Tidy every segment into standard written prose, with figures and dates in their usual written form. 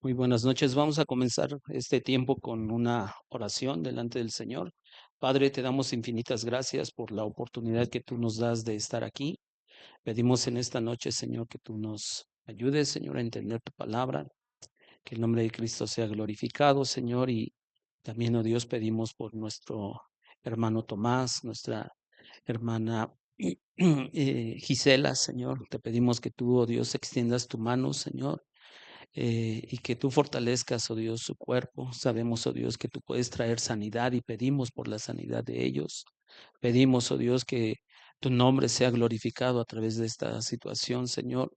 Muy buenas noches. Vamos a comenzar este tiempo con una oración delante del Señor. Padre, te damos infinitas gracias por la oportunidad que tú nos das de estar aquí. Pedimos en esta noche, Señor, que tú nos ayudes, Señor, a entender tu palabra, que el nombre de Cristo sea glorificado, Señor, y también, oh Dios, pedimos por nuestro hermano Tomás, nuestra hermana Gisela, Señor. Te pedimos que tú, oh Dios, extiendas tu mano, Señor, y que tú fortalezcas, oh Dios, su cuerpo. Sabemos, oh Dios, que tú puedes traer sanidad y pedimos por la sanidad de ellos. Pedimos, oh Dios, que tu nombre sea glorificado a través de esta situación, Señor.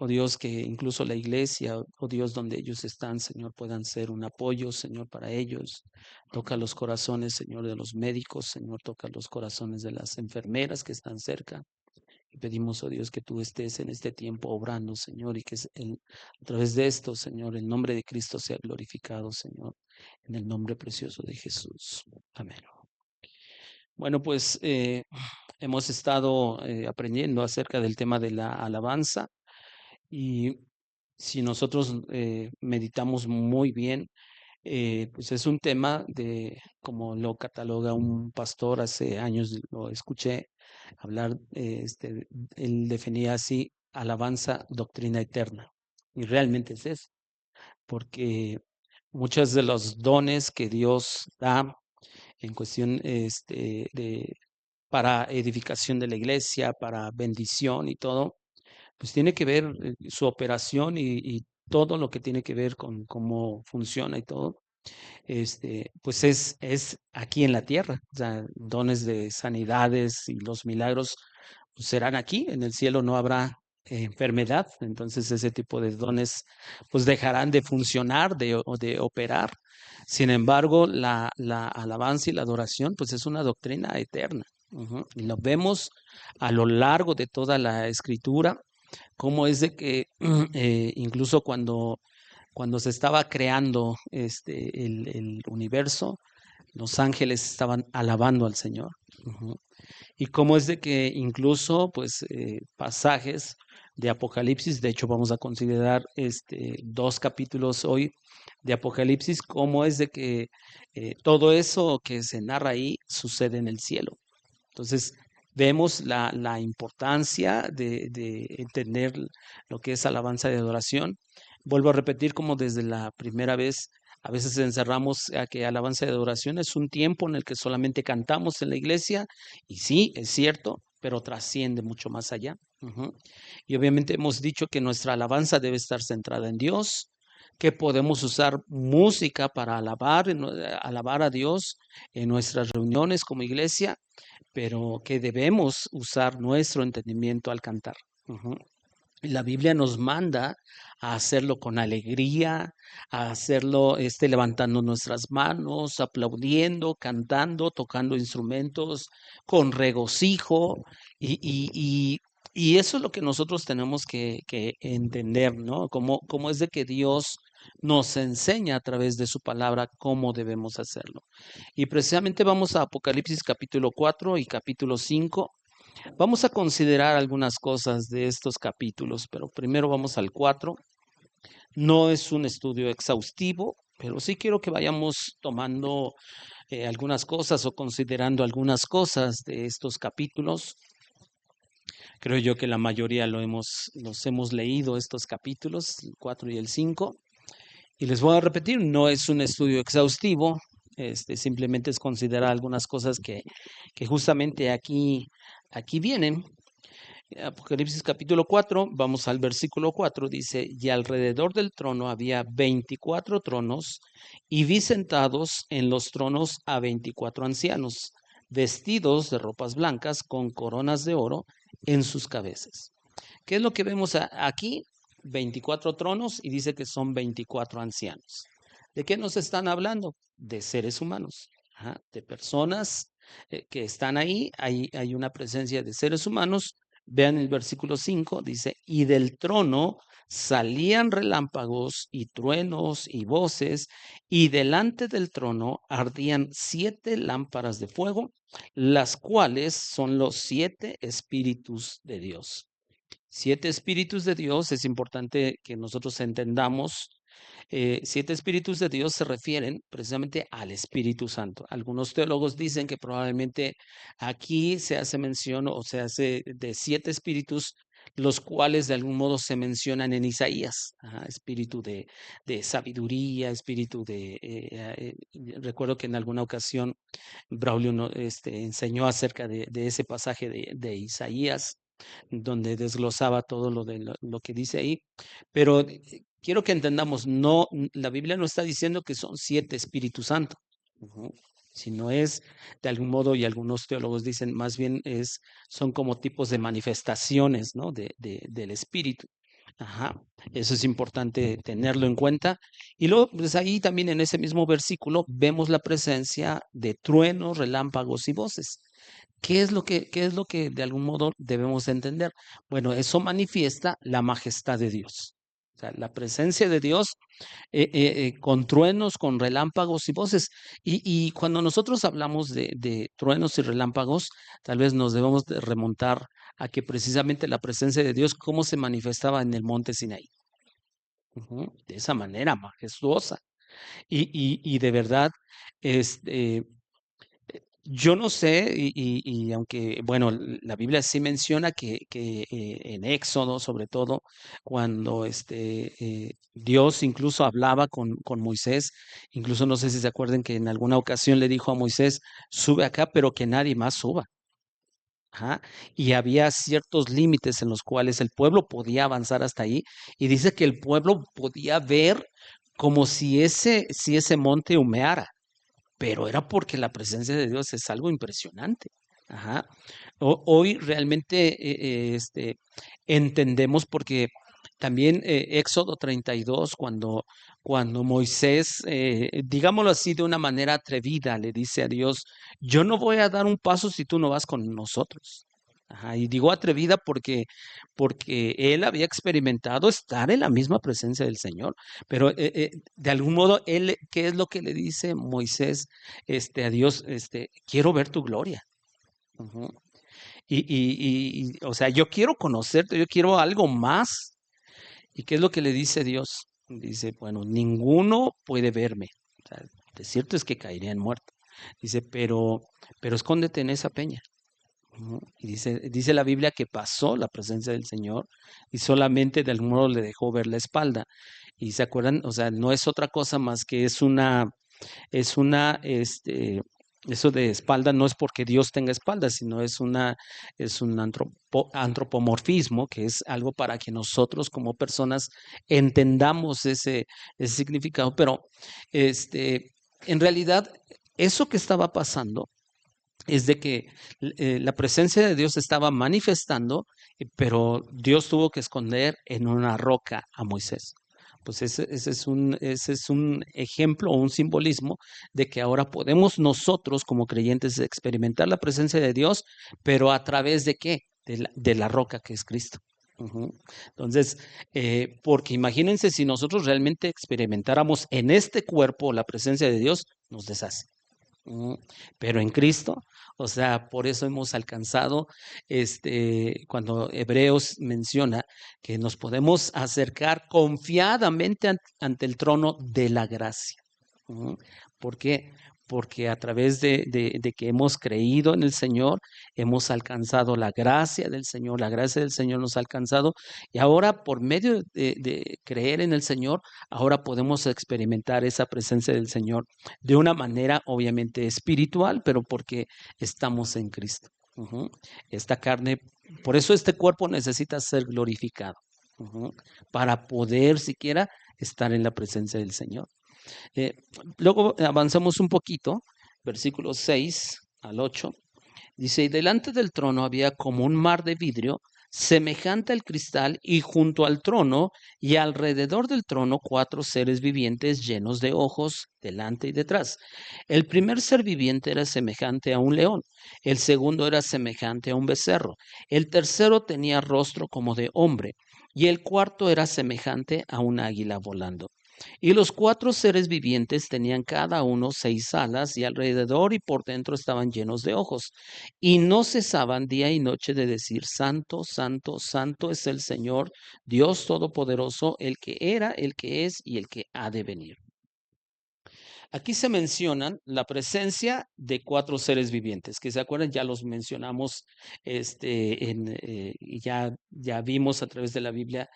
Oh Dios, que incluso la iglesia, oh Dios, donde ellos están, Señor, puedan ser un apoyo, Señor, para ellos. Toca los corazones, Señor, de los médicos, Señor, toca los corazones de las enfermeras que están cerca. Y pedimos, oh Dios, que tú estés en este tiempo obrando, Señor, y que a través de esto, Señor, el nombre de Cristo sea glorificado, Señor, en el nombre precioso de Jesús. Amén. Bueno, pues hemos estado aprendiendo acerca del tema de la alabanza y si nosotros meditamos muy bien, pues es un tema de, como lo cataloga un pastor, hace años lo escuché hablar, él definía así: alabanza, doctrina eterna. Y realmente es eso, porque muchos de los dones que Dios da en cuestión para edificación de la iglesia, para bendición y todo, pues tiene que ver su operación y todo lo que tiene que ver con cómo funciona y todo, pues es aquí en la tierra. O sea, dones de sanidades y los milagros pues, serán aquí. En el cielo no habrá enfermedad. Entonces ese tipo de dones pues dejarán de funcionar, o de operar. Sin embargo, la alabanza y la adoración pues es una doctrina eterna. Ujú. Y lo vemos a lo largo de toda la escritura, cómo es de que incluso cuando se estaba creando el universo, los ángeles estaban alabando al Señor. Ujú. Y cómo es de que incluso, pues, pasajes de Apocalipsis, de hecho vamos a considerar dos capítulos hoy de Apocalipsis, cómo es de que todo eso que se narra ahí sucede en el cielo. Entonces, vemos la importancia de entender lo que es alabanza y adoración. Vuelvo a repetir, como desde la primera vez, a veces encerramos a que alabanza y adoración es un tiempo en el que solamente cantamos en la iglesia, y sí, es cierto, pero trasciende mucho más allá. Ujú. Y obviamente hemos dicho que nuestra alabanza debe estar centrada en Dios, que podemos usar música para alabar a Dios en nuestras reuniones como iglesia, pero que debemos usar nuestro entendimiento al cantar. Ujú. Y la Biblia nos manda a hacerlo con alegría, a hacerlo levantando nuestras manos, aplaudiendo, cantando, tocando instrumentos, con regocijo. Y eso es lo que nosotros tenemos que entender, ¿no? Cómo es de que Dios nos enseña a través de su palabra cómo debemos hacerlo. Y precisamente vamos a Apocalipsis capítulo 4 y capítulo 5. Vamos a considerar algunas cosas de estos capítulos, pero primero vamos al 4. No es un estudio exhaustivo, pero sí quiero que vayamos tomando algunas cosas o considerando algunas cosas de estos capítulos. Creo yo que la mayoría los hemos leído estos capítulos, el 4 y el 5. Y les voy a repetir, no es un estudio exhaustivo, simplemente es considerar algunas cosas que justamente aquí vienen. Apocalipsis capítulo 4, vamos al versículo 4, dice: y alrededor del trono había 24 tronos, y vi sentados en los tronos a 24 ancianos, vestidos de ropas blancas, con coronas de oro en sus cabezas. ¿Qué es lo que vemos aquí? 24 tronos, y dice que son 24 ancianos. ¿De qué nos están hablando? De seres humanos, de personas que están ahí. Hay una presencia de seres humanos. Vean el versículo 5, dice: y del trono salían relámpagos y truenos y voces, y delante del trono ardían 7 lámparas de fuego, las cuales son los 7 espíritus de Dios. 7 espíritus de Dios, es importante que nosotros entendamos, 7 espíritus de Dios se refieren precisamente al Espíritu Santo. Algunos teólogos dicen que probablemente aquí se hace mención o se hace de 7 espíritus, los cuales de algún modo se mencionan en Isaías. Espíritu de sabiduría, espíritu recuerdo que en alguna ocasión Braulio enseñó acerca de ese pasaje de Isaías, donde desglosaba todo lo que dice ahí. Pero quiero que entendamos, no, la Biblia no está diciendo que son 7 Espíritus Santos, ujú, sino es de algún modo, y algunos teólogos dicen más bien son como tipos de manifestaciones, ¿no? Del Espíritu. Ajá, eso es importante tenerlo en cuenta. Y luego, pues ahí también en ese mismo versículo vemos la presencia de truenos, relámpagos y voces. ¿Qué es lo que de algún modo debemos entender? Bueno, eso manifiesta la majestad de Dios. O sea, la presencia de Dios con truenos, con relámpagos y voces. Y cuando nosotros hablamos de truenos y relámpagos, tal vez nos debemos de remontar a que precisamente la presencia de Dios, cómo se manifestaba en el monte Sinaí. Ujú, de esa manera majestuosa. Y de verdad, este, yo no sé, y aunque, bueno, la Biblia sí menciona que en Éxodo, sobre todo, cuando Dios incluso hablaba con Moisés, incluso no sé si se acuerdan que en alguna ocasión le dijo a Moisés, sube acá, pero que nadie más suba. Ajá. Y había ciertos límites en los cuales el pueblo podía avanzar hasta ahí, y dice que el pueblo podía ver como si ese monte humeara, pero era porque la presencia de Dios es algo impresionante. Ajá. Hoy realmente entendemos porque también Éxodo 32, cuando Moisés, digámoslo así de una manera atrevida, le dice a Dios, yo no voy a dar un paso si tú no vas con nosotros. Ajá, y digo atrevida porque él había experimentado estar en la misma presencia del Señor, pero de algún modo él, ¿qué es lo que le dice Moisés a Dios? Quiero ver tu gloria. Ujú. O sea, yo quiero conocerte, yo quiero algo más. ¿Y qué es lo que le dice Dios? Dice, bueno, ninguno puede verme. O sea, de cierto es que caería en muerto. Dice, pero escóndete en esa peña. Ujú. Y dice la Biblia que pasó la presencia del Señor y solamente de algún modo le dejó ver la espalda. Y se acuerdan, o sea, no es otra cosa más que eso de espalda no es porque Dios tenga espalda, sino es un antropomorfismo, que es algo para que nosotros como personas entendamos ese significado. Pero en realidad, eso que estaba pasando es de que la presencia de Dios se estaba manifestando, pero Dios tuvo que esconder en una roca a Moisés. Pues ese es un ejemplo o un simbolismo de que ahora podemos nosotros como creyentes experimentar la presencia de Dios, pero ¿a través de qué? De la roca que es Cristo. Ujú. Entonces, porque imagínense si nosotros realmente experimentáramos en este cuerpo la presencia de Dios, nos deshace. Ujú. Pero en Cristo, o sea, por eso hemos alcanzado, cuando Hebreos menciona que nos podemos acercar confiadamente ante el trono de la gracia. Ujú. ¿Por qué? Porque a través de que hemos creído en el Señor, hemos alcanzado la gracia del Señor nos ha alcanzado, y ahora por medio de creer en el Señor, ahora podemos experimentar esa presencia del Señor de una manera obviamente espiritual, pero porque estamos en Cristo. Ujú. Esta carne, por eso este cuerpo necesita ser glorificado, ujú, para poder siquiera estar en la presencia del Señor. Eh, Luego avanzamos un poquito, versículos 6 al 8. Dice, y delante del trono había como un mar de vidrio semejante al cristal, y junto al trono y alrededor del trono 4 seres vivientes llenos de ojos delante y detrás. El primer ser viviente era semejante a un león, el segundo era semejante a un becerro, el tercero tenía rostro como de hombre, y el cuarto era semejante a un águila volando. Y los 4 seres vivientes tenían cada uno 6 alas y alrededor y por dentro estaban llenos de ojos. Y no cesaban día y noche de decir, Santo, Santo, Santo es el Señor, Dios Todopoderoso, el que era, el que es y el que ha de venir. Aquí se mencionan la presencia de 4 seres vivientes, que se acuerdan, ya los mencionamos, y ya vimos a través de la Biblia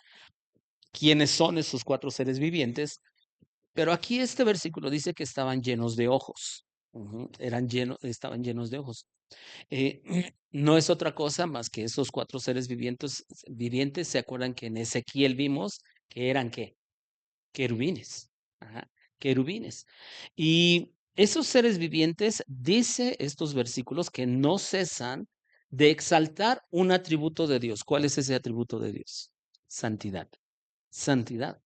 quiénes son esos 4 seres vivientes, pero aquí este versículo dice que estaban llenos de ojos. Estaban llenos de ojos. Eh, no es otra cosa más que esos 4 seres vivientes, ¿se acuerdan que en Ezequiel vimos que eran qué? Querubines. Ajá, querubines. Y esos seres vivientes, dice estos versículos, que no cesan de exaltar un atributo de Dios. ¿Cuál es ese atributo de Dios? Santidad. Santidad.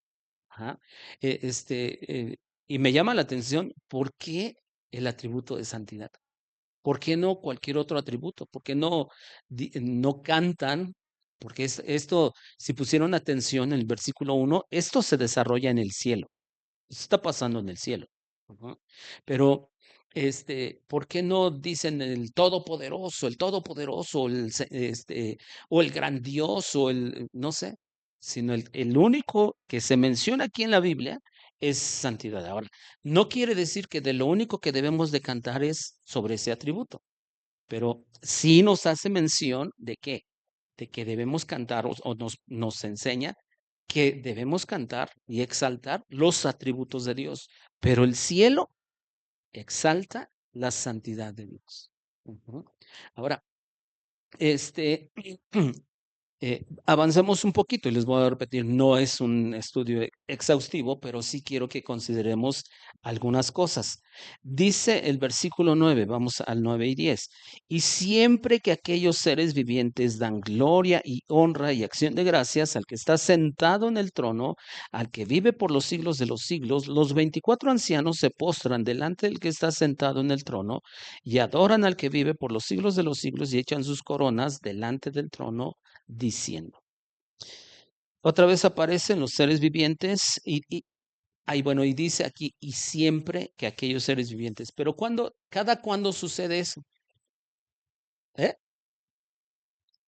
Ajá. Y me llama la atención, ¿por qué el atributo de santidad? ¿Por qué no cualquier otro atributo? ¿Por qué no cantan? Porque esto, si pusieron atención en el versículo 1, esto se desarrolla en el cielo. Esto está pasando en el cielo. Ujú. Pero, ¿por qué no dicen el todopoderoso, o el grandioso, no sé, sino el único que se menciona aquí en la Biblia es santidad. Ahora, no quiere decir que de lo único que debemos de cantar es sobre ese atributo, pero sí nos hace mención de qué, de que debemos cantar o nos enseña que debemos cantar y exaltar los atributos de Dios, pero el cielo exalta la santidad de Dios. Ujú. Ahora, este, avancemos un poquito y les voy a repetir, no es un estudio exhaustivo, pero sí quiero que consideremos algunas cosas. Dice el versículo 9, vamos al 9 y 10, y siempre que aquellos seres vivientes dan gloria y honra y acción de gracias al que está sentado en el trono, al que vive por los siglos de los siglos, los 24 ancianos se postran delante del que está sentado en el trono y adoran al que vive por los siglos de los siglos y echan sus coronas delante del trono diciendo. Otra vez aparecen los seres vivientes bueno, y dice aquí, y siempre que aquellos seres vivientes. Pero ¿cada cuándo sucede eso? ¿Eh?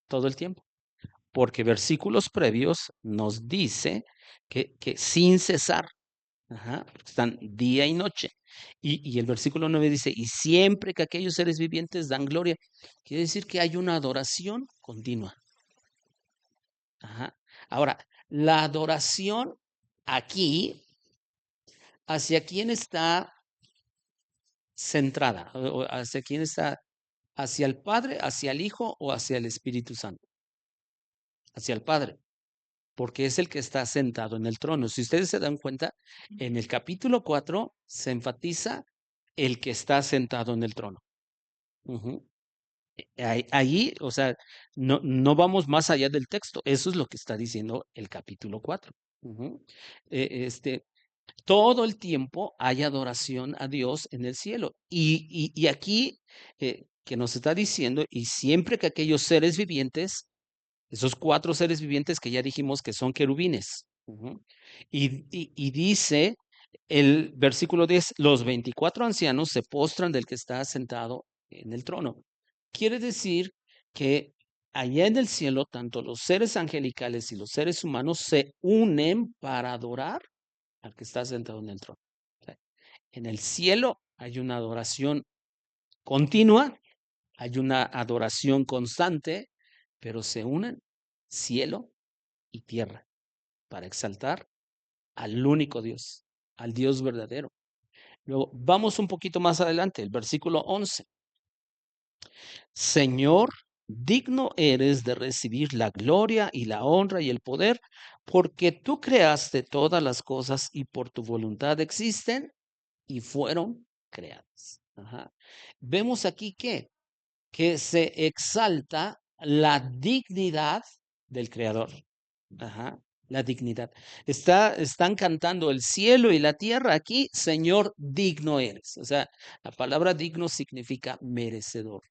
Todo el tiempo. Porque versículos previos nos dice que sin cesar, están día y noche. Y el versículo 9 dice, y siempre que aquellos seres vivientes dan gloria, quiere decir que hay una adoración continua. Ajá. Ahora, la adoración aquí, ¿hacia quién está centrada? ¿Hacia quién está? ¿Hacia el Padre, hacia el Hijo o hacia el Espíritu Santo? Hacia el Padre, porque es el que está sentado en el trono. Si ustedes se dan cuenta, en el capítulo 4 se enfatiza el que está sentado en el trono. Ujú. Ahí, o sea, no vamos más allá del texto. Eso es lo que está diciendo el capítulo 4. Ujú. Eh, este, Todo el tiempo hay adoración a Dios en el cielo. Y aquí que nos está diciendo, y siempre que aquellos seres vivientes, esos 4 seres vivientes que ya dijimos que son querubines, y dice el versículo 10, los 24 ancianos se postran del que está sentado en el trono. Quiere decir que allá en el cielo, tanto los seres angelicales y los seres humanos se unen para adorar al que está sentado en el trono. O sea, en el cielo hay una adoración continua, hay una adoración constante, pero se unen cielo y tierra para exaltar al único Dios, al Dios verdadero. Luego, vamos un poquito más adelante, el versículo 11. Señor, digno eres de recibir la gloria y la honra y el poder, porque tú creaste todas las cosas y por tu voluntad existen y fueron creadas. Ajá. Vemos aquí que se exalta la dignidad del Creador. Ajá, la dignidad. Están cantando el cielo y la tierra aquí, Señor, digno eres. O sea, la palabra digno significa merecedor.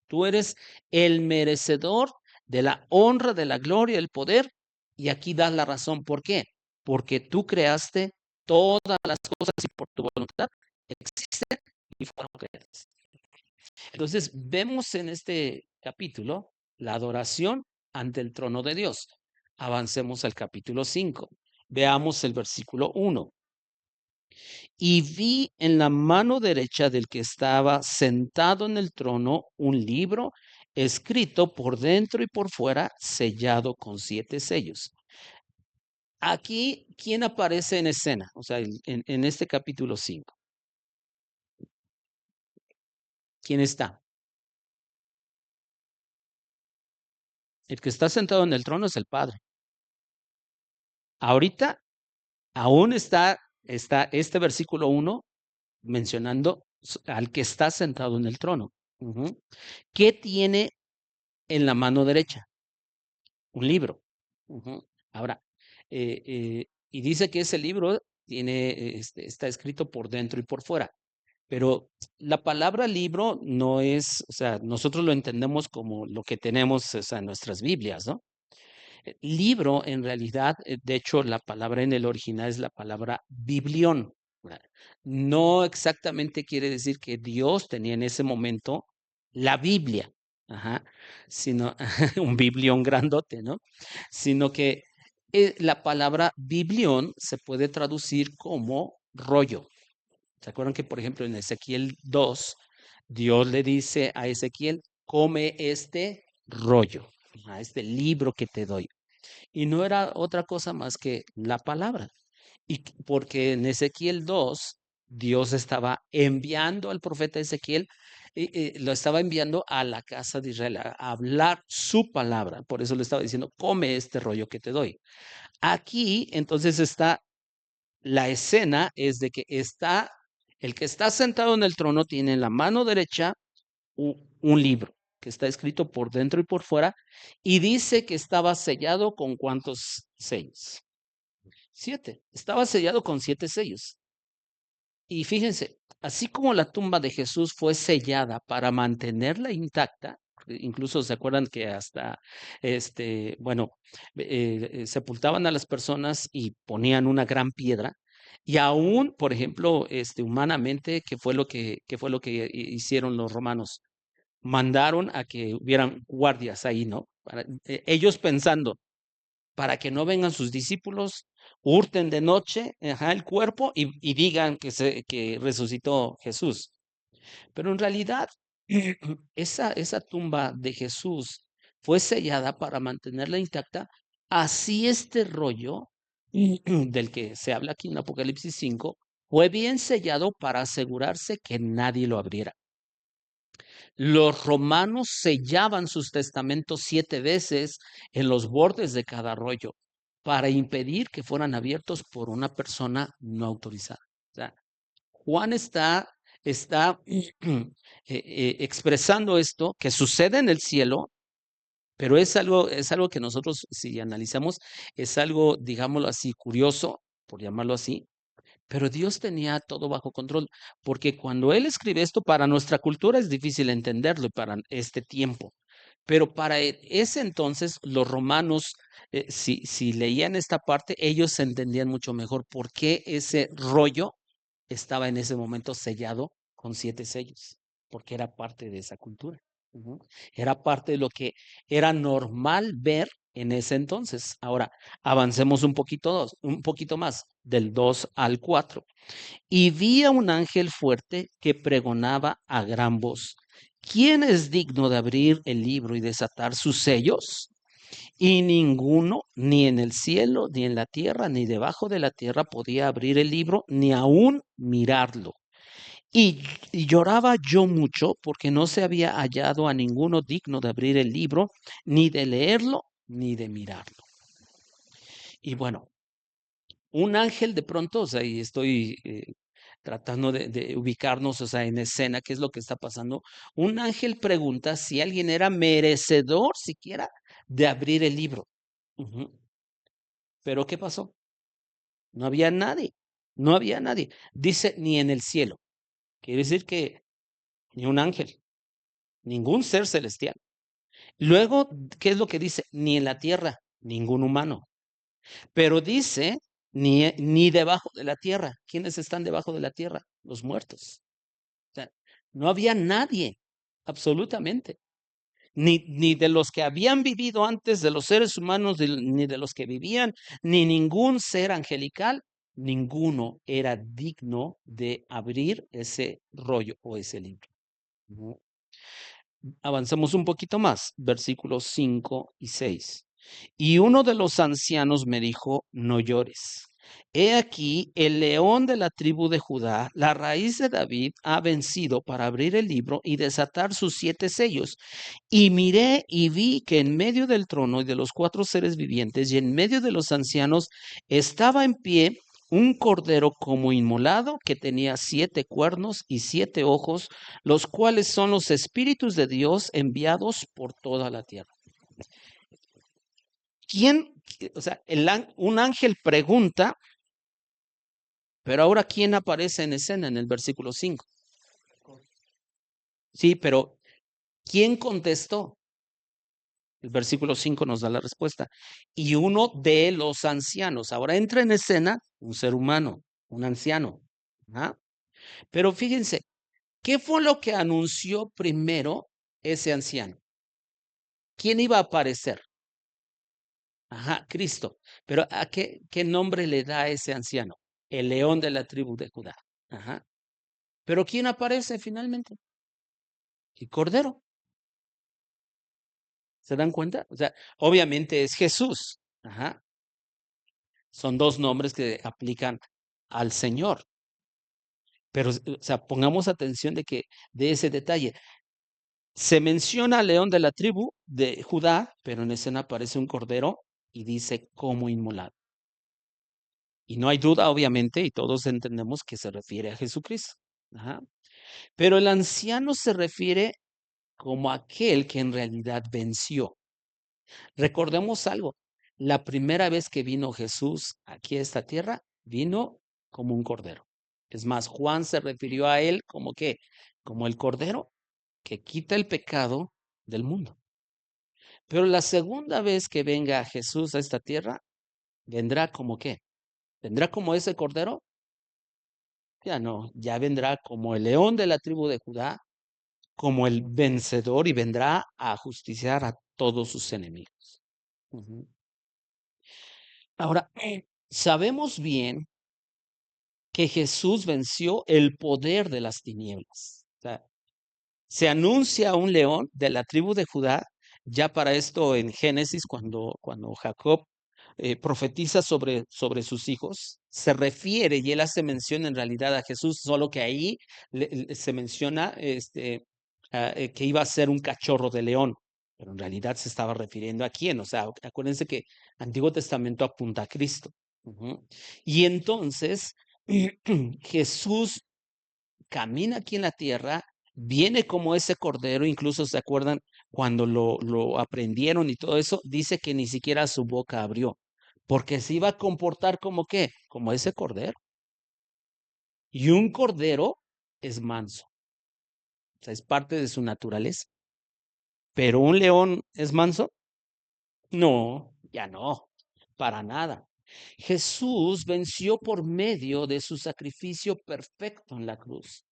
Tú eres el merecedor de la honra, de la gloria, el poder. Y aquí das la razón. ¿Por qué? porque tú creaste todas las cosas y por tu voluntad existen y fueron creadas. Entonces, vemos en este capítulo la adoración ante el trono de Dios. Avancemos al capítulo 5. Veamos el versículo 1. Y vi en la mano derecha del que estaba sentado en el trono un libro escrito por dentro y por fuera, sellado con 7 sellos. Aquí, ¿quién aparece en escena? O sea, en este capítulo 5. ¿Quién está? El que está sentado en el trono es el Padre. Ahorita aún está este versículo 1 mencionando al que está sentado en el trono. ¿Qué tiene en la mano derecha? Un libro. Ahora, y dice que ese libro está escrito por dentro y por fuera, pero la palabra libro no es, o sea, nosotros lo entendemos como lo que tenemos, o sea, en nuestras Biblias, ¿no? Libro, en realidad, de hecho, la palabra en el original es la palabra biblión. No exactamente quiere decir que Dios tenía en ese momento la Biblia, ajá, sino un biblión grandote, ¿no? Sino que la palabra biblión se puede traducir como rollo. ¿Se acuerdan que, por ejemplo, en Ezequiel 2, Dios le dice a Ezequiel, come este rollo, este libro que te doy? Y no era otra cosa más que la palabra. Y porque en Ezequiel 2, Dios estaba enviando al profeta Ezequiel, lo estaba enviando a la casa de Israel a hablar su palabra. Por eso le estaba diciendo, come este rollo que te doy. Aquí entonces está la escena, es de que está, el que está sentado en el trono tiene en la mano derecha un libro que está escrito por dentro y por fuera, y dice que estaba sellado con ¿cuántos sellos? 7. Estaba sellado con 7 sellos. Y fíjense, así como la tumba de Jesús fue sellada para mantenerla intacta, incluso se acuerdan que hasta, bueno, sepultaban a las personas y ponían una gran piedra. Y aún, por ejemplo, humanamente, qué fue lo que hicieron los romanos? Mandaron a que hubieran guardias ahí, ¿no? Ellos pensando, para que no vengan sus discípulos, hurten de noche, el cuerpo y digan que resucitó Jesús. Pero en realidad, esa tumba de Jesús fue sellada para mantenerla intacta. Así este rollo del que se habla aquí en Apocalipsis 5 fue bien sellado para asegurarse que nadie lo abriera. Los romanos sellaban sus testamentos 7 veces en los bordes de cada rollo para impedir que fueran abiertos por una persona no autorizada. O sea, Juan está expresando esto que sucede en el cielo, pero es algo que nosotros, si analizamos, es algo, digámoslo así, curioso, por llamarlo así, pero Dios tenía todo bajo control, porque cuando Él escribe esto, para nuestra cultura es difícil entenderlo para este tiempo, pero para ese entonces los romanos, si leían esta parte, ellos entendían mucho mejor por qué ese rollo estaba en ese momento sellado con 7 sellos, porque era parte de esa cultura. Era parte de lo que era normal ver en ese entonces. Ahora, avancemos un poquito más, del 2 al 4. Y vi a un ángel fuerte que pregonaba a gran voz: ¿quién es digno de abrir el libro y desatar sus sellos? Y ninguno, ni en el cielo, ni en la tierra, ni debajo de la tierra, podía abrir el libro, ni aún mirarlo. Y, y lloraba yo mucho porque no se había hallado a ninguno digno de abrir el libro, ni de leerlo, ni de mirarlo. Y bueno, un ángel de pronto, o sea, y estoy tratando de ubicarnos, o sea, en escena, qué es lo que está pasando. Un ángel pregunta si alguien era merecedor siquiera de abrir el libro. Ujú. Pero ¿qué pasó? No había nadie, no había nadie. Dice, ni en el cielo. Quiere decir que ni un ángel, ningún ser celestial. Luego, ¿qué es lo que dice? Ni en la tierra, ningún humano. Pero dice ni debajo de la tierra. ¿Quiénes están debajo de la tierra? Los muertos. O sea, no había nadie, absolutamente. Ni de los que habían vivido antes de los seres humanos, ni de los que vivían, ni ningún ser angelical, ninguno era digno de abrir ese rollo o ese libro. ¿No? Avanzamos un poquito más, versículos 5 y 6. Y uno de los ancianos me dijo, no llores. He aquí, el león de la tribu de Judá, la raíz de David, ha vencido para abrir el libro y desatar sus 7 sellos. Y miré y vi que en medio del trono y de los 4 seres vivientes y en medio de los ancianos estaba en pie un cordero como inmolado que tenía 7 cuernos y 7 ojos, los cuales son los espíritus de Dios enviados por toda la tierra. ¿Quién? O sea, un ángel pregunta, pero ahora ¿quién aparece en escena en el versículo 5? Sí, pero ¿quién contestó? El versículo 5 nos da la respuesta. Y uno de los ancianos. Ahora entra en escena un ser humano, un anciano. ¿Ah? Pero fíjense, ¿qué fue lo que anunció primero ese anciano? ¿Quién iba a aparecer? Ajá, Cristo. Pero ¿a qué nombre le da a ese anciano? El león de la tribu de Judá. Ajá. Pero ¿quién aparece finalmente? El Cordero. ¿Se dan cuenta? O sea, obviamente es Jesús. Ajá. Son 2 nombres que aplican al Señor. Pero, o sea, pongamos atención de ese detalle. Se menciona al león de la tribu de Judá, pero en escena aparece un cordero y dice como inmolado. Y no hay duda, obviamente, y todos entendemos que se refiere a Jesucristo. Ajá. Pero el anciano se refiere como aquel que en realidad venció. Recordemos algo, la primera vez que vino Jesús aquí a esta tierra, vino como un cordero. Es más, Juan se refirió a él como que, como el cordero que quita el pecado del mundo. Pero la segunda vez que venga Jesús a esta tierra, vendrá como qué? ¿Vendrá como ese cordero? Ya no, ya vendrá como el león de la tribu de Judá, como el vencedor y vendrá a justiciar a todos sus enemigos. Ujú. Ahora, sabemos bien que Jesús venció el poder de las tinieblas. O sea, se anuncia un león de la tribu de Judá, ya para esto en Génesis, cuando Jacob profetiza sobre sus hijos, se refiere y él hace mención en realidad a Jesús, solo que ahí se menciona que iba a ser un cachorro de león, pero en realidad se estaba refiriendo a quién. O sea, acuérdense que Antiguo Testamento apunta a Cristo. Ujú. Y entonces Jesús camina aquí en la tierra, viene como ese cordero, incluso se acuerdan cuando lo aprendieron y todo eso, dice que ni siquiera su boca abrió, porque se iba a comportar como qué, como ese cordero. Y un cordero es manso, o sea, es parte de su naturaleza. Pero un león es manso, no, ya no, para nada. Jesús venció por medio de su sacrificio perfecto en la cruz.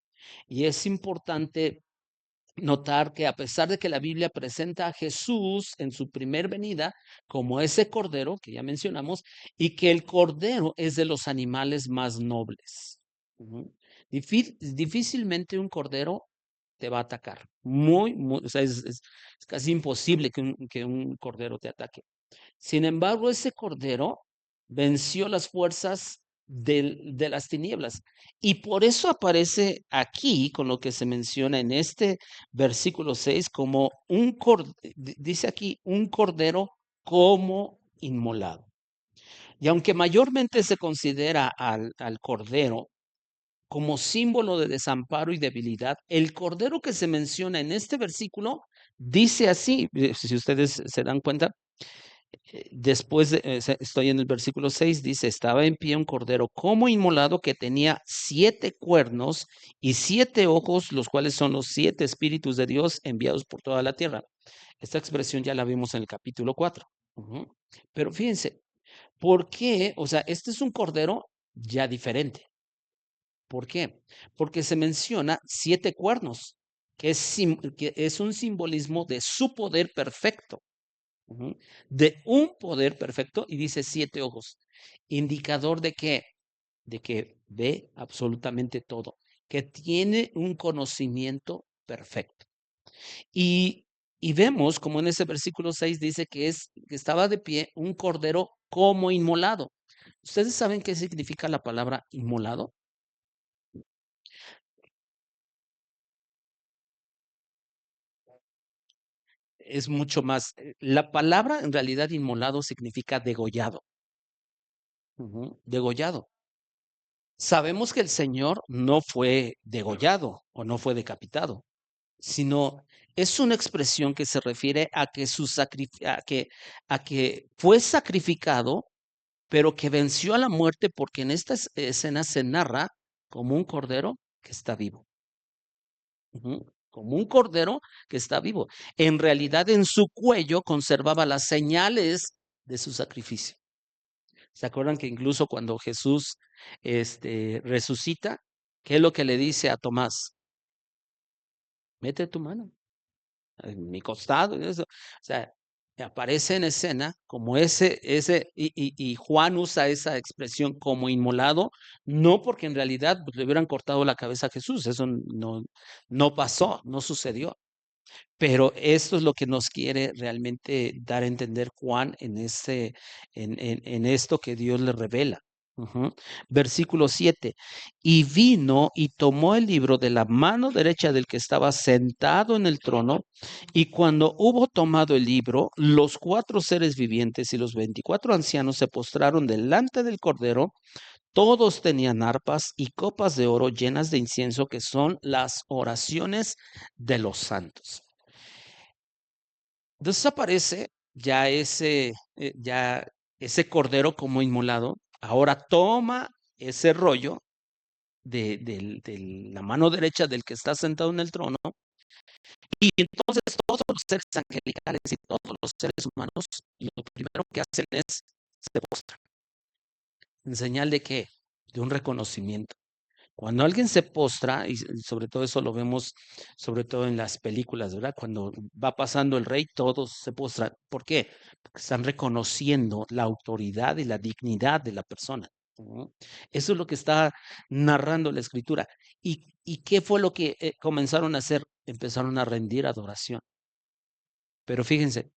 Y es importante notar que a pesar de que la Biblia presenta a Jesús en su primer venida como ese cordero que ya mencionamos, y que el cordero es de los animales más nobles. Ujú. Difícilmente un cordero te va a atacar. O sea, es casi imposible que un cordero te ataque. Sin embargo, ese cordero venció las fuerzas de las tinieblas. Y por eso aparece aquí, con lo que se menciona en este versículo 6, como dice aquí, un cordero como inmolado. Y aunque mayormente se considera al cordero como símbolo de desamparo y debilidad, el cordero que se menciona en este versículo dice así, si ustedes se dan cuenta, estoy en el versículo 6, dice, estaba en pie un cordero como inmolado que tenía 7 cuernos y 7 ojos, los cuales son los 7 espíritus de Dios enviados por toda la tierra. Esta expresión ya la vimos en el capítulo 4. Ujú. Pero fíjense, ¿Por qué? O sea, este es un cordero ya diferente. ¿Por qué? Porque se menciona 7 cuernos, que es un simbolismo de su poder perfecto. Ujú. De un poder perfecto y dice 7 ojos. ¿Indicador de qué? De que ve absolutamente todo, que tiene un conocimiento perfecto. Y, y vemos como en ese versículo 6 dice que estaba de pie un cordero como inmolado. ¿Ustedes saben qué significa la palabra inmolado? Es mucho más. La palabra en realidad inmolado significa degollado. Ujú, degollado. Sabemos que el Señor no fue degollado o no fue decapitado, sino es una expresión que se refiere a que, a que fue sacrificado, pero que venció a la muerte porque en esta escena se narra como un cordero que está vivo. Ujú, como un cordero que está vivo. En realidad en su cuello conservaba las señales de su sacrificio. ¿Se acuerdan que incluso cuando Jesús resucita, qué es lo que le dice a Tomás? Mete tu mano en mi costado. Y eso. O sea, aparece en escena como y Juan usa esa expresión como inmolado, no porque en realidad pues, le hubieran cortado la cabeza a Jesús, eso no pasó, no sucedió. Pero esto es lo que nos quiere realmente dar a entender Juan en esto que Dios le revela. Ujú. Versículo 7. Y vino y tomó el libro de la mano derecha del que estaba sentado en el trono, y cuando hubo tomado el libro, los 4 seres vivientes y los 24 ancianos se postraron delante del Cordero. Todos tenían arpas y copas de oro llenas de incienso, que son las oraciones de los santos. Entonces aparece ya ese cordero como inmolado. Ahora toma ese rollo de la mano derecha del que está sentado en el trono, y entonces todos los seres angelicales y todos los seres humanos, lo primero que hacen es se postran. ¿En señal de qué? De un reconocimiento. Cuando alguien se postra, y sobre todo eso lo vemos, sobre todo en las películas, ¿verdad? Cuando va pasando el rey, todos se postran. ¿Por qué? Porque están reconociendo la autoridad y la dignidad de la persona. Ujú. Eso es lo que está narrando la escritura. ¿Y qué fue lo que comenzaron a hacer? Empezaron a rendir adoración. Pero fíjense,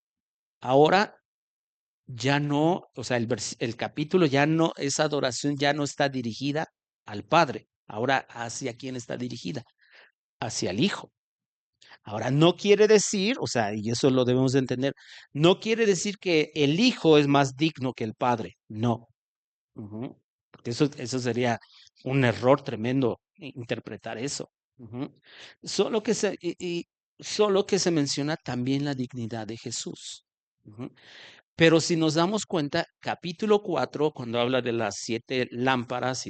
ahora ya no, o sea, el capítulo ya no, esa adoración ya no está dirigida al Padre. Ahora, ¿hacia quién está dirigida? Hacia el Hijo. Ahora, no quiere decir, o sea, y eso lo debemos de entender, no quiere decir que el Hijo es más digno que el Padre. No. Ujú. Porque eso sería un error tremendo interpretar eso. Ujú. Solo que solo que se menciona también la dignidad de Jesús. Ujú. Pero si nos damos cuenta, capítulo 4, cuando habla de las 7 lámparas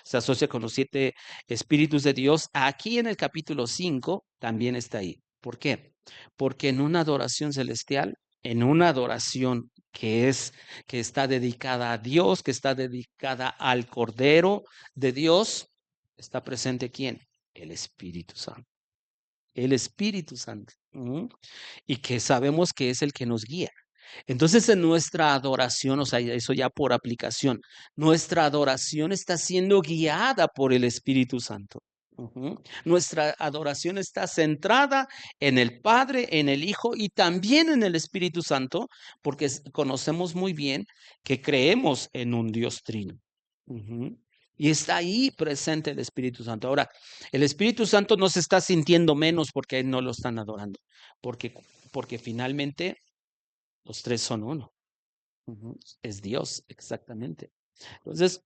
se asocia con los 7 espíritus de Dios, aquí en el capítulo 5 también está ahí. ¿Por qué? Porque en una adoración celestial, en una adoración que está dedicada a Dios, que está dedicada al Cordero de Dios, está presente ¿quién? El Espíritu Santo. El Espíritu Santo. Ujú. Y que sabemos que es el que nos guía. Entonces, en nuestra adoración, o sea, eso ya por aplicación, nuestra adoración está siendo guiada por el Espíritu Santo. Ujú. Nuestra adoración está centrada en el Padre, en el Hijo y también en el Espíritu Santo, porque conocemos muy bien que creemos en un Dios trino. Ujú. Y está ahí presente el Espíritu Santo. Ahora, el Espíritu Santo no se está sintiendo menos porque no lo están adorando, porque, porque finalmente los 3 son uno. Ujú. Es Dios, exactamente. Entonces,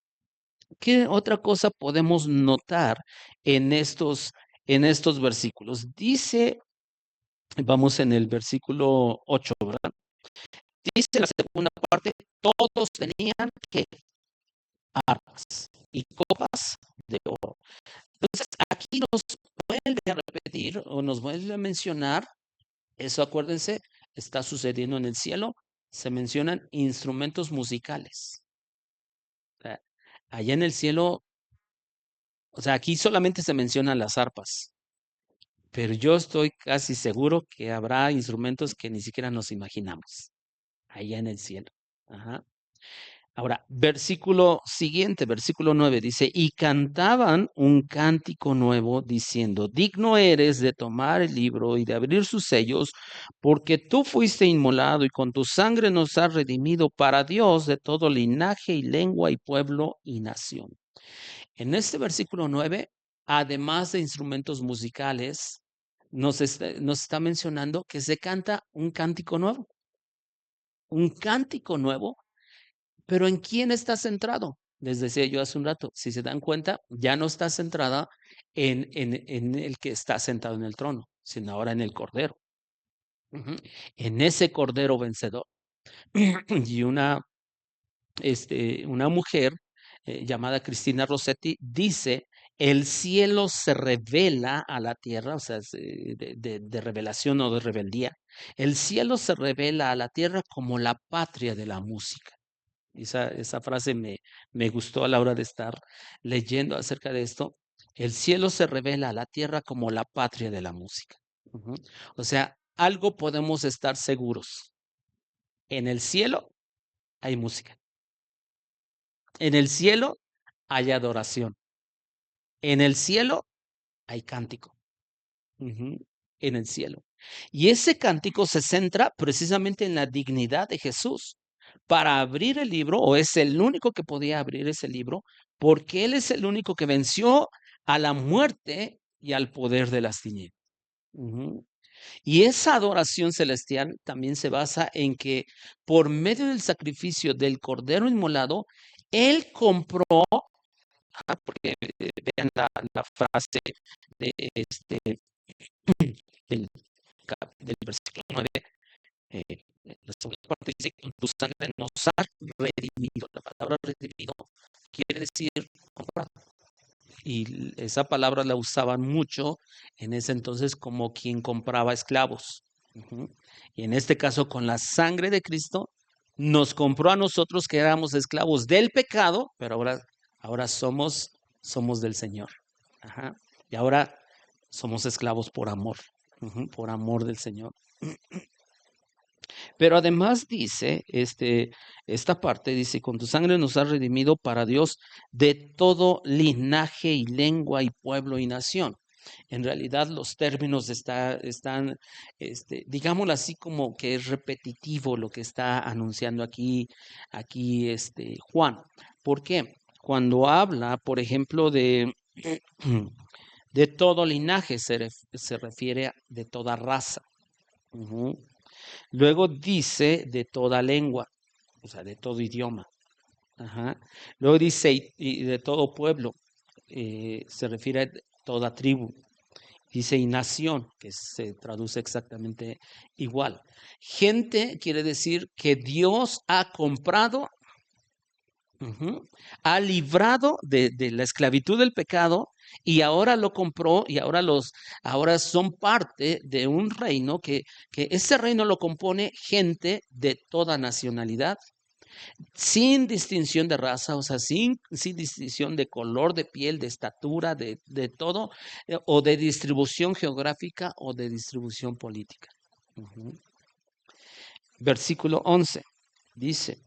¿qué otra cosa podemos notar en estos versículos? Dice, vamos en el versículo 8, ¿verdad? Dice la segunda parte, todos tenían que armas y copas de oro. Entonces, aquí nos vuelve a repetir o nos vuelve a mencionar, eso acuérdense, está sucediendo en el cielo, se mencionan instrumentos musicales. O sea, allá en el cielo, o sea, aquí solamente se mencionan las arpas, pero yo estoy casi seguro que habrá instrumentos que ni siquiera nos imaginamos allá en el cielo. Ajá. Ahora, versículo siguiente, versículo 9 dice, y cantaban un cántico nuevo diciendo, digno eres de tomar el libro y de abrir sus sellos, porque tú fuiste inmolado y con tu sangre nos has redimido para Dios de todo linaje y lengua y pueblo y nación. En este versículo 9, además de instrumentos musicales, nos está mencionando que se canta un cántico nuevo, pero ¿en quién está centrado? Les decía yo hace un rato, si se dan cuenta, ya no está centrada en el que está sentado en el trono, sino ahora en el Cordero. Ujú. En ese Cordero vencedor. Y una mujer llamada Cristina Rossetti dice, el cielo se revela a la tierra, o sea, de revelación o de rebeldía. El cielo se revela a la tierra como la patria de la música. Esa frase me gustó a la hora de estar leyendo acerca de esto. El cielo se revela a la tierra como la patria de la música. Ujú. O sea, algo podemos estar seguros. En el cielo hay música. En el cielo hay adoración. En el cielo hay cántico. Ujú. En el cielo. Y ese cántico se centra precisamente en la dignidad de Jesús para abrir el libro, o es el único que podía abrir ese libro, porque Él es el único que venció a la muerte y al poder de las tinieblas. Ujú. Y esa adoración celestial también se basa en que por medio del sacrificio del Cordero inmolado, Él compró, porque vean la frase de del, del versículo 9, la segunda parte dice, con tu sangre nos has redimido. La palabra redimido quiere decir comprado. Y esa palabra la usaban mucho en ese entonces como quien compraba esclavos. Ujú. Y en este caso, con la sangre de Cristo, nos compró a nosotros que éramos esclavos del pecado, pero ahora somos del Señor. Ajá. Y ahora somos esclavos por amor, por amor del Señor. Pero además dice, esta parte dice, con tu sangre nos has redimido para Dios de todo linaje y lengua y pueblo y nación. En realidad los términos están, digámoslo así, como que es repetitivo lo que está anunciando aquí Juan. ¿Por qué? Cuando habla, por ejemplo, de todo linaje, se refiere a de toda raza. Ujú. Luego dice de toda lengua, o sea, de todo idioma. Ajá. Luego dice y de todo pueblo, se refiere a toda tribu. Dice y nación, que se traduce exactamente igual. Gente quiere decir que Dios ha comprado, ha librado de la esclavitud del pecado y ahora lo compró y ahora son parte de un reino que ese reino lo compone gente de toda nacionalidad, sin distinción de raza, o sea, sin distinción de color de piel, de estatura, de todo, o de distribución geográfica o de distribución política. Ujú. Versículo 11 dice,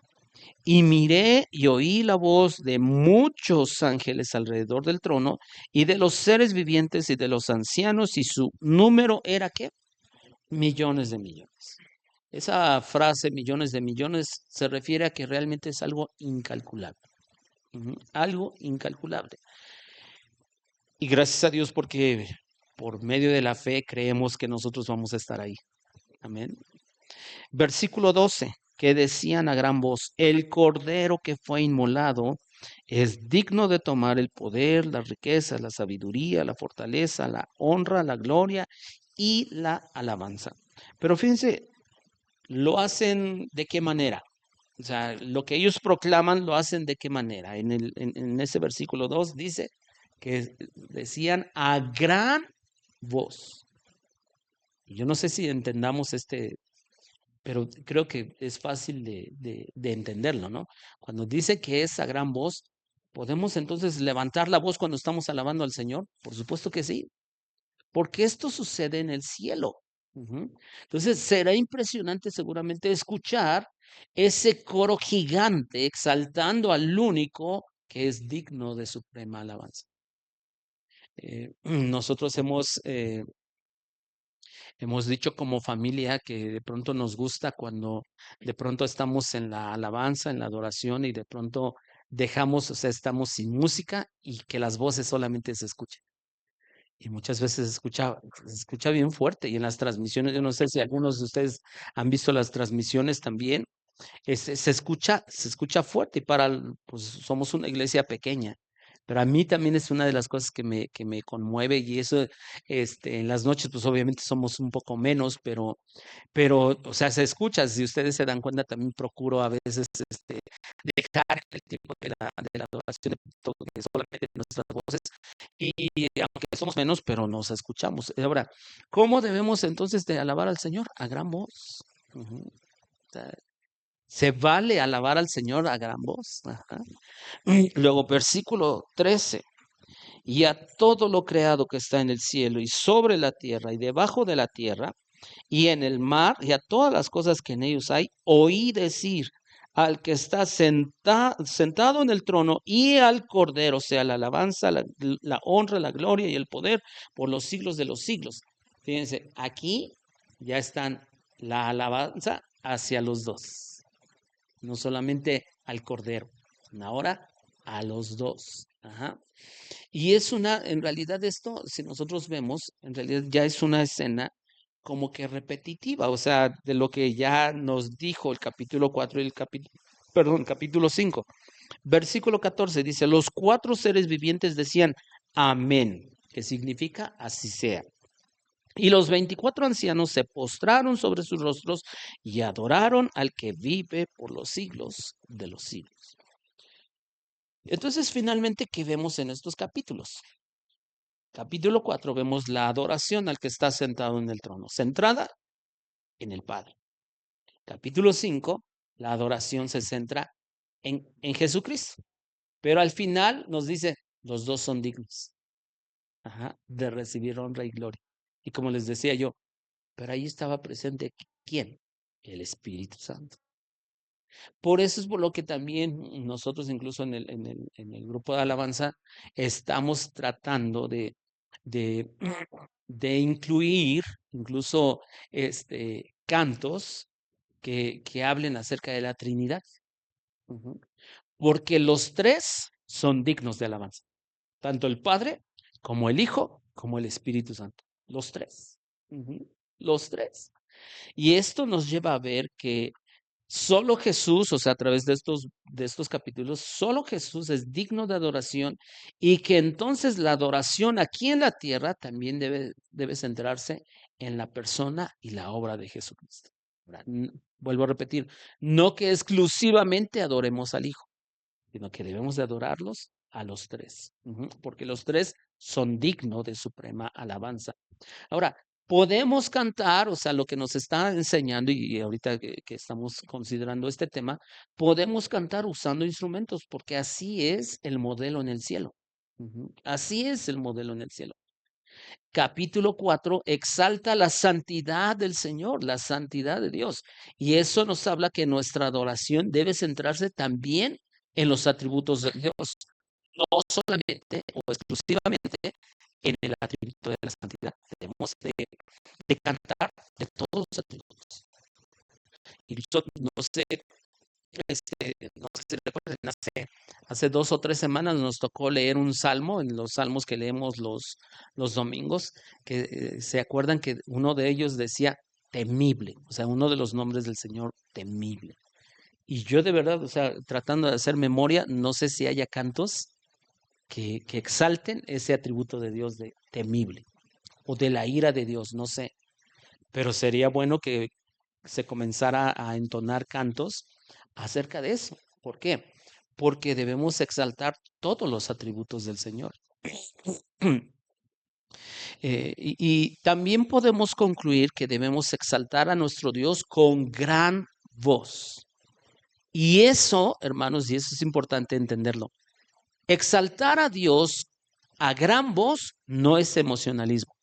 y miré y oí la voz de muchos ángeles alrededor del trono y de los seres vivientes y de los ancianos, y su número era ¿qué? Millones de millones. Esa frase, millones de millones, se refiere a que realmente es algo incalculable. Algo incalculable. Y gracias a Dios porque por medio de la fe creemos que nosotros vamos a estar ahí. Amén. Versículo 12, que decían a gran voz, el cordero que fue inmolado es digno de tomar el poder, la riqueza, la sabiduría, la fortaleza, la honra, la gloria y la alabanza. Pero fíjense, lo hacen de qué manera. O sea, lo que ellos proclaman lo hacen de qué manera. En ese versículo 2 dice que decían a gran voz. Y yo no sé si entendamos pero creo que es fácil de entenderlo, ¿no? Cuando dice que es a gran voz, ¿podemos entonces levantar la voz cuando estamos alabando al Señor? Por supuesto que sí, porque esto sucede en el cielo. Ujú. Entonces, será impresionante seguramente escuchar ese coro gigante exaltando al único que es digno de suprema alabanza. Nosotros hemos dicho como familia que de pronto nos gusta cuando de pronto estamos en la alabanza, en la adoración y de pronto dejamos, o sea, estamos sin música y que las voces solamente se escuchen. Y muchas veces se escucha bien fuerte y en las transmisiones, yo no sé si algunos de ustedes han visto las transmisiones también, se escucha fuerte y pues somos una iglesia pequeña. Pero a mí también es una de las cosas que me conmueve y eso, en las noches, pues obviamente somos un poco menos, pero, o sea, se escucha. Si ustedes se dan cuenta, también procuro a veces, dejar el tiempo de la adoración, de todo, que solamente nuestras voces, y aunque somos menos, pero nos escuchamos. Ahora, ¿cómo debemos entonces de alabar al Señor? A gran voz. Ujú. O sea, se vale alabar al Señor a gran voz. Ajá. Luego, versículo 13. Y a todo lo creado que está en el cielo y sobre la tierra y debajo de la tierra y en el mar y a todas las cosas que en ellos hay, oí decir al que está sentado en el trono y al Cordero, sea la alabanza, la honra, la gloria y el poder por los siglos de los siglos. Fíjense, aquí ya están la alabanza hacia los dos, no solamente al Cordero, ahora a los dos. Ajá. Y en realidad esto, si nosotros vemos, en realidad ya es una escena como que repetitiva, o sea, de lo que ya nos dijo el capítulo 4 y capítulo 5. Versículo 14 dice, los cuatro seres vivientes decían, amén, que significa así sea. Y los 24 ancianos se postraron sobre sus rostros y adoraron al que vive por los siglos de los siglos. Entonces, finalmente, ¿qué vemos en estos capítulos? Capítulo 4 vemos la adoración al que está sentado en el trono, centrada en el Padre. Capítulo 5, la adoración se centra en Jesucristo, pero al final nos dice, los dos son dignos, ajá, de recibir honra y gloria. Y como les decía yo, pero ahí estaba presente, ¿quién? El Espíritu Santo. Por eso es por lo que también nosotros, incluso en el grupo de alabanza, estamos tratando de, de incluir incluso cantos que hablen acerca de la Trinidad. Ujú. Porque los tres son dignos de alabanza, tanto el Padre como el Hijo como el Espíritu Santo. Los tres. Ujú. Los tres. Y esto nos lleva a ver que solo Jesús, o sea, a través de estos capítulos, solo Jesús es digno de adoración y que entonces la adoración aquí en la tierra también debe centrarse en la persona y la obra de Jesucristo. Ahora, vuelvo a repetir, no que exclusivamente adoremos al Hijo, sino que debemos de adorarlos a los tres, porque los tres son dignos de suprema alabanza. Ahora, podemos cantar, o sea, lo que nos está enseñando y ahorita que estamos considerando este tema, podemos cantar usando instrumentos, porque así es el modelo en el cielo. Así es el modelo en el cielo. Capítulo 4 exalta la santidad del Señor, la santidad de Dios. Y eso nos habla que nuestra adoración debe centrarse también en los atributos de Dios, no solamente o exclusivamente en el atributo de la santidad. Debemos de cantar de todos los atributos. Y yo no sé si recuerden, hace 2 o 3 semanas nos tocó leer un salmo, en los salmos que leemos los domingos, que se acuerdan que uno de ellos decía temible, o sea, uno de los nombres del Señor, temible. Y yo de verdad, o sea, tratando de hacer memoria, no sé si haya cantos que exalten ese atributo de Dios de temible o de la ira de Dios, no sé. Pero sería bueno que se comenzara a entonar cantos acerca de eso. ¿Por qué? Porque debemos exaltar todos los atributos del Señor. Y también podemos concluir que debemos exaltar a nuestro Dios con gran voz. Y eso, hermanos, y eso es importante entenderlo. Exaltar a Dios a gran voz no es emocionalismo.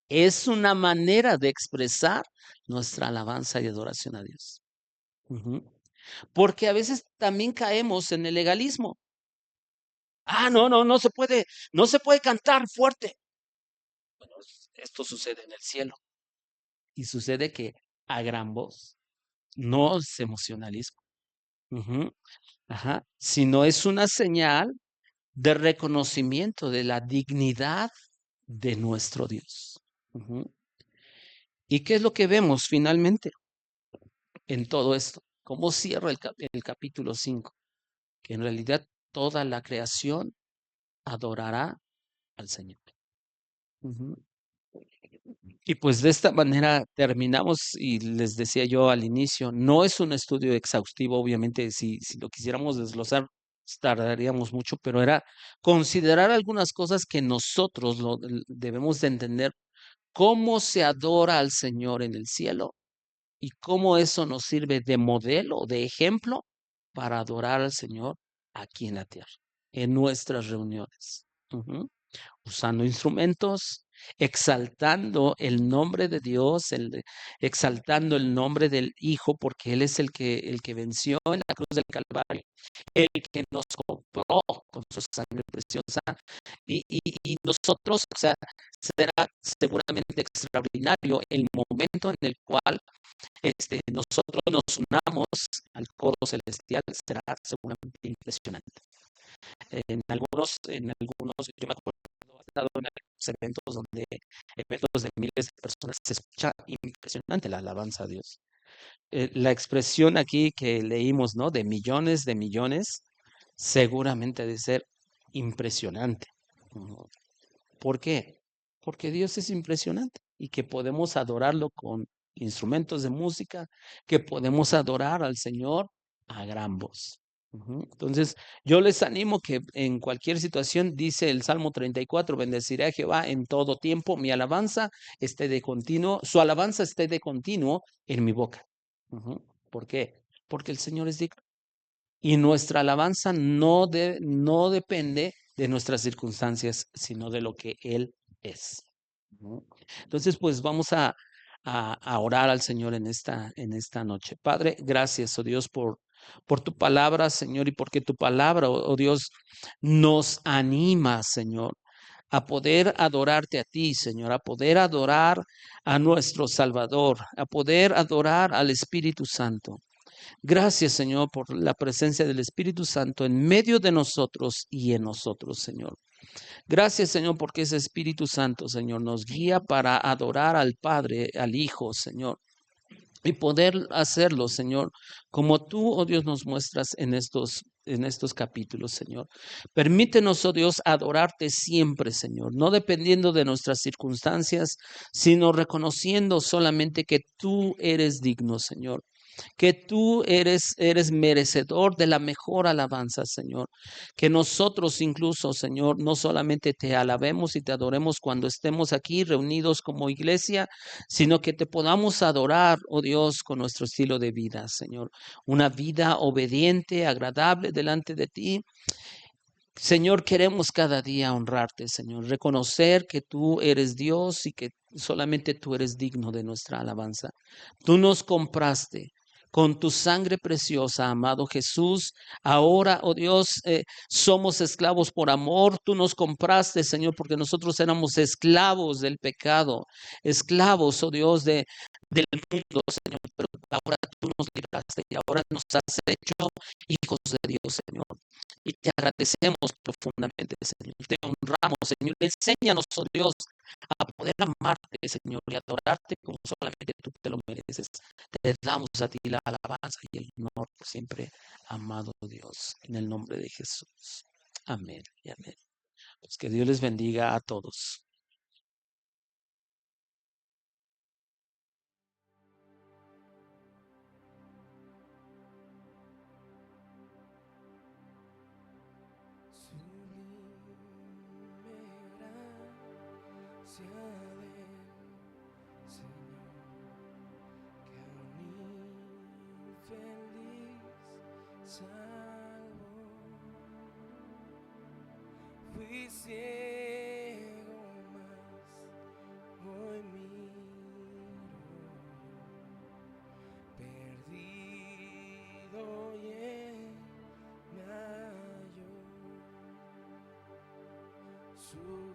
Es una manera de expresar nuestra alabanza y adoración a Dios. Ujú. Porque a veces también caemos en el legalismo. No se puede cantar fuerte. Bueno, esto sucede en el cielo y sucede que a gran voz, no es emocionalismo. Ujú. Ajá. Sino es una señal de reconocimiento de la dignidad de nuestro Dios. Ujú. ¿Y qué es lo que vemos finalmente en todo esto? ¿Cómo cierra el capítulo 5? Que en realidad toda la creación adorará al Señor. Ujú. Y pues de esta manera terminamos y les decía yo al inicio, no es un estudio exhaustivo, obviamente si lo quisiéramos desglosar tardaríamos mucho, pero era considerar algunas cosas que nosotros debemos de entender, cómo se adora al Señor en el cielo y cómo eso nos sirve de modelo, de ejemplo para adorar al Señor aquí en la tierra, en nuestras reuniones. Ujú. Usando instrumentos, exaltando el nombre de Dios, exaltando el nombre del Hijo, porque Él es el que venció en la cruz del Calvario, el que nos compró con su sangre preciosa. Y nosotros, o sea, será seguramente extraordinario el momento en el cual nosotros nos unamos al coro celestial, será seguramente impresionante. Yo me acuerdo, he estado en algunos eventos de miles de personas, se escucha impresionante la alabanza a Dios. La expresión aquí que leímos, ¿no? De millones, seguramente ha de ser impresionante. Ujú. ¿Por qué? Porque Dios es impresionante y que podemos adorarlo con instrumentos de música, que podemos adorar al Señor a gran voz. Ujú. Entonces, yo les animo que en cualquier situación, dice el Salmo 34, bendeciré a Jehová en todo tiempo, mi alabanza esté de continuo, su alabanza esté de continuo en mi boca. Ujú. ¿Por qué? Porque el Señor es digno. Y nuestra alabanza no depende de nuestras circunstancias, sino de lo que Él es. ¿No? Entonces, pues vamos a orar al Señor en esta noche. Padre, gracias, oh Dios, por tu palabra, Señor, y porque tu palabra, oh Dios, nos anima, Señor, a poder adorarte a ti, Señor, a poder adorar a nuestro Salvador, a poder adorar al Espíritu Santo. Gracias, Señor, por la presencia del Espíritu Santo en medio de nosotros y en nosotros, Señor. Gracias, Señor, porque ese Espíritu Santo, Señor, nos guía para adorar al Padre, al Hijo, Señor. Y poder hacerlo, Señor, como tú, oh Dios, nos muestras en estos capítulos, Señor. Permítenos, oh Dios, adorarte siempre, Señor, no dependiendo de nuestras circunstancias, sino reconociendo solamente que tú eres digno, Señor, que tú eres merecedor de la mejor alabanza, Señor. Que nosotros incluso, Señor, no solamente te alabemos y te adoremos cuando estemos aquí reunidos como iglesia, sino que te podamos adorar, oh Dios, con nuestro estilo de vida, Señor. Una vida obediente, agradable delante de ti. Señor, queremos cada día honrarte, Señor, reconocer que tú eres Dios y que solamente tú eres digno de nuestra alabanza. Tú nos compraste con tu sangre preciosa, amado Jesús. Ahora, oh Dios, somos esclavos por amor. Tú nos compraste, Señor, porque nosotros éramos esclavos del pecado, esclavos, oh Dios, del mundo, Señor. Pero ahora tú nos libraste y ahora nos has hecho hijos de Dios, Señor. Y te agradecemos profundamente, Señor. Te honramos, Señor. Enséñanos, oh Dios, a poder amarte, Señor, y adorarte como solamente tú te lo mereces. Te damos a ti la alabanza y el honor por siempre, amado Dios, en el nombre de Jesús. Amén y amén. Pues que Dios les bendiga a todos. Su gracia del Señor, que a un infeliz salvó. Fui ciego, mas hoy miro, perdido y él me halló. Su